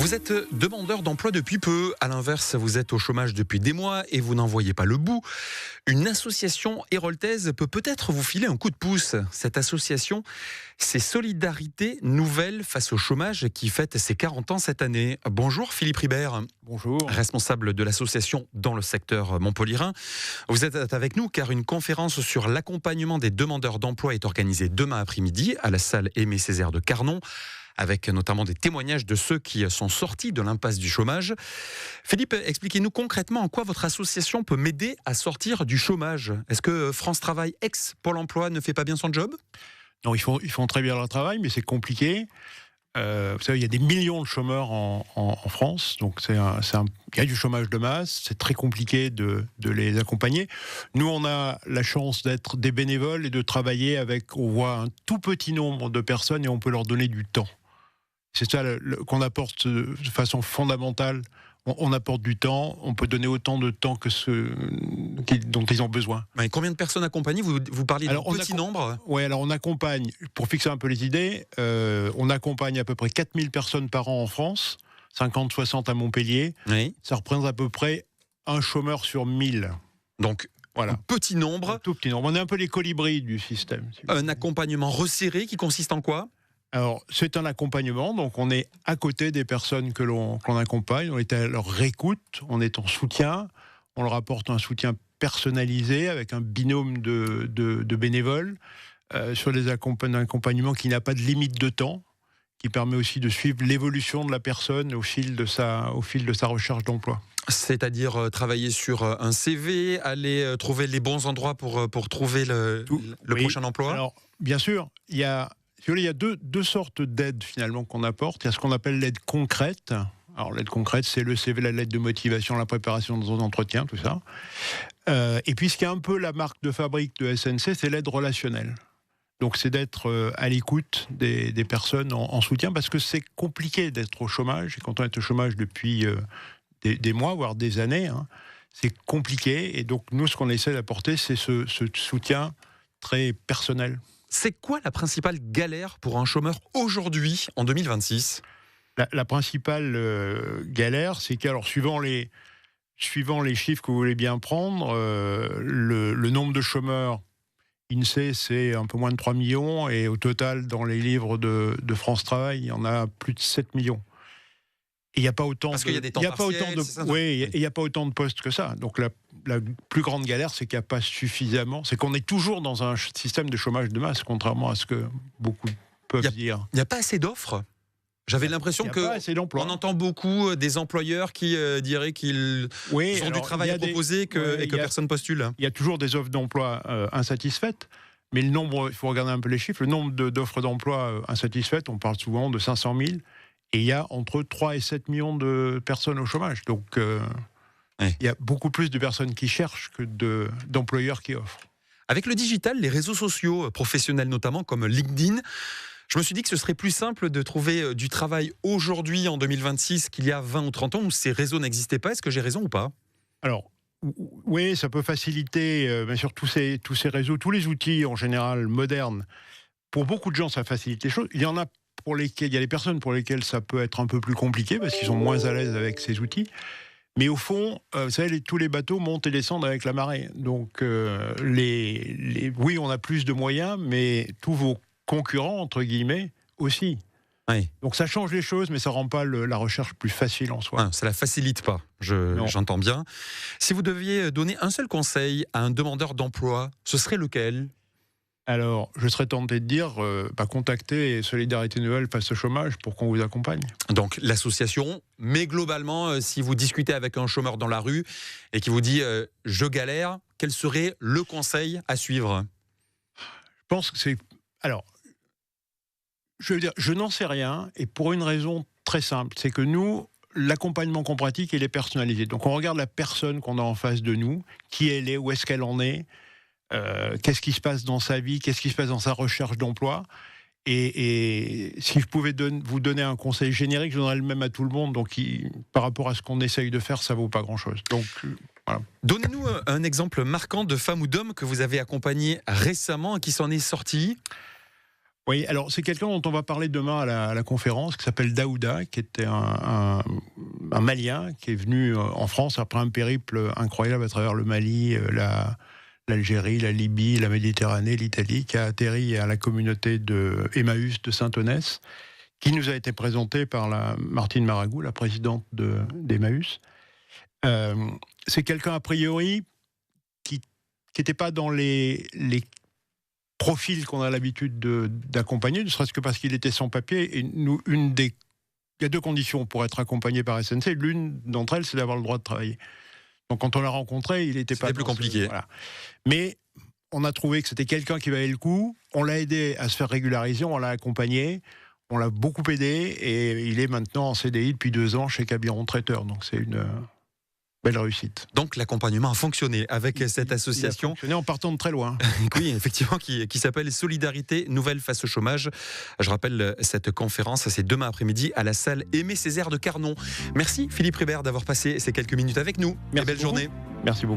Vous êtes demandeur d'emploi depuis peu. À l'inverse, vous êtes au chômage depuis des mois et vous n'en voyez pas le bout. Une association héroltaise peut peut-être vous filer un coup de pouce. Cette association, c'est Solidarité Nouvelle face au chômage qui fête ses 40 ans cette année. Bonjour Philippe Ribert. Bonjour. Responsable de l'association dans le secteur montpelliérain. Vous êtes avec nous car une conférence sur l'accompagnement des demandeurs d'emploi est organisée demain après-midi à la salle Aimé Césaire de Carnon, avec notamment des témoignages de ceux qui sont sortis de l'impasse du chômage. Philippe, expliquez-nous concrètement en quoi votre association peut m'aider à sortir du chômage. Est-ce que France Travail, ex-Pôle emploi, ne fait pas bien son job ? Non, ils font très bien leur travail, mais c'est compliqué. Vous savez, il y a des millions de chômeurs en France, donc il y a du chômage de masse, c'est très compliqué de les accompagner. Nous, on a la chance d'être des bénévoles et de travailler avec, on voit un tout petit nombre de personnes et on peut leur donner du temps. C'est ça qu'on apporte de façon fondamentale. On apporte du temps, on peut donner autant de temps que ceux dont ils ont besoin. Mais combien de personnes accompagnées ? Vous parliez d'un petit nombre ? Oui, alors on accompagne, pour fixer un peu les idées, on accompagne à peu près 4000 personnes par an en France, 50-60 à Montpellier. Oui. Ça représente à peu près un chômeur sur 1000. Donc, voilà. Un petit nombre. Un tout petit nombre. On est un peu les colibris du système. Un accompagnement resserré qui consiste en quoi ? Alors, c'est un accompagnement, donc on est à côté des personnes que l'on accompagne, on est à leur écoute, on est en soutien, on leur apporte un soutien personnalisé avec un binôme de bénévoles sur des accompagnements qui n'a pas de limite de temps, qui permet aussi de suivre l'évolution de la personne au fil de sa recherche d'emploi. C'est-à-dire travailler sur un CV, aller trouver les bons endroits pour trouver le prochain emploi ? Alors, bien sûr, il y a deux sortes d'aides finalement qu'on apporte. Il y a ce qu'on appelle l'aide concrète. Alors l'aide concrète, c'est le CV, la lettre de motivation, la préparation de son entretien, tout ça. Et puis ce qui est un peu la marque de fabrique de SNC, c'est l'aide relationnelle. Donc c'est d'être à l'écoute des personnes en soutien, parce que c'est compliqué d'être au chômage. Et quand on est au chômage depuis des mois, voire des années, c'est compliqué. Et donc nous, ce qu'on essaie d'apporter, c'est ce soutien très personnel. C'est quoi la principale galère pour un chômeur aujourd'hui, en 2026 ? La principale galère, c'est que, alors, suivant les chiffres que vous voulez bien prendre, le nombre de chômeurs INSEE, c'est un peu moins de 3 millions, et au total, dans les livres de France Travail, il y en a plus de 7 millions. Et il n'y a pas autant Parce qu'il y a des temps partiels, il n'y a pas autant de postes que ça. Donc la plus grande galère, c'est qu'il n'y a pas suffisamment. C'est qu'on est toujours dans un système de chômage de masse, contrairement à ce que beaucoup peuvent dire. Il n'y a pas assez d'offres. J'avais l'impression qu'on entend beaucoup des employeurs qui diraient qu'ils ont du travail à proposer et que personne postule. Il y a toujours des offres d'emploi insatisfaites, mais le nombre, il faut regarder un peu les chiffres, le nombre d'offres d'emploi insatisfaites, on parle souvent de 500 000. Et il y a entre 3 et 7 millions de personnes au chômage. Donc, il y a beaucoup plus de personnes qui cherchent que d'employeurs qui offrent. Avec le digital, les réseaux sociaux professionnels notamment, comme LinkedIn, je me suis dit que ce serait plus simple de trouver du travail aujourd'hui, en 2026, qu'il y a 20 ou 30 ans, où ces réseaux n'existaient pas. Est-ce que j'ai raison ou pas ? Alors, oui, ça peut faciliter, bien sûr, tous ces réseaux, tous les outils en général modernes. Pour beaucoup de gens, ça facilite les choses. Il y a des personnes pour lesquelles ça peut être un peu plus compliqué parce qu'ils sont moins à l'aise avec ces outils. Mais au fond, vous savez, tous les bateaux montent et descendent avec la marée. Donc, oui, on a plus de moyens, mais tous vos concurrents, entre guillemets, aussi. Oui. Donc ça change les choses, mais ça rend pas la recherche plus facile en soi. Ça la facilite pas, j'entends bien. Si vous deviez donner un seul conseil à un demandeur d'emploi, ce serait lequel ? Alors, je serais tenté de dire, contactez Solidarité Nouvelle face au chômage pour qu'on vous accompagne. Donc, l'association, mais globalement, si vous discutez avec un chômeur dans la rue et qui vous dit « je galère », quel serait le conseil à suivre ? Je pense que c'est... Alors, je veux dire, je n'en sais rien, et pour une raison très simple, c'est que nous, l'accompagnement qu'on pratique, il est personnalisé. Donc, on regarde la personne qu'on a en face de nous, qui elle est, où est-ce qu'elle en est, qu'est-ce qui se passe dans sa vie, qu'est-ce qui se passe dans sa recherche d'emploi. Et si je pouvais vous donner un conseil générique, je donnerais le même à tout le monde. Donc, par rapport à ce qu'on essaye de faire, ça vaut pas grand-chose. Donc, voilà. Donnez-nous un exemple marquant de femme ou d'homme que vous avez accompagné récemment et qui s'en est sorti. Oui, alors c'est quelqu'un dont on va parler demain à la conférence, qui s'appelle Daouda, qui était un Malien qui est venu en France après un périple incroyable à travers le Mali, l'Algérie, la Libye, la Méditerranée, l'Italie, qui a atterri à la communauté de Emmaüs de Saint-Onès, qui nous a été présentée par Martine Maragou, la présidente d'Emmaüs. C'est quelqu'un, a priori, qui n'était pas dans les profils qu'on a l'habitude d'accompagner, ne serait-ce que parce qu'il était sans papier. Et nous, il y a 2 conditions pour être accompagné par SNC. L'une d'entre elles, c'est d'avoir le droit de travailler. Donc quand on l'a rencontré, il n'était pas... C'était plus compliqué. Voilà. Mais on a trouvé que c'était quelqu'un qui valait le coup. On l'a aidé à se faire régulariser, on l'a accompagné, on l'a beaucoup aidé, et il est maintenant en CDI depuis 2 ans chez Cabiron Traiteur. Donc c'est une belle réussite. Donc l'accompagnement a fonctionné avec cette association. Il a fonctionné en partant de très loin. Oui, effectivement, qui s'appelle Solidarité Nouvelle face au chômage. Je rappelle cette conférence, c'est demain après-midi à la salle Aimé Césaire de Carnon. Merci Philippe Ribert d'avoir passé ces quelques minutes avec nous. Merci belle beaucoup. journée. Merci beaucoup.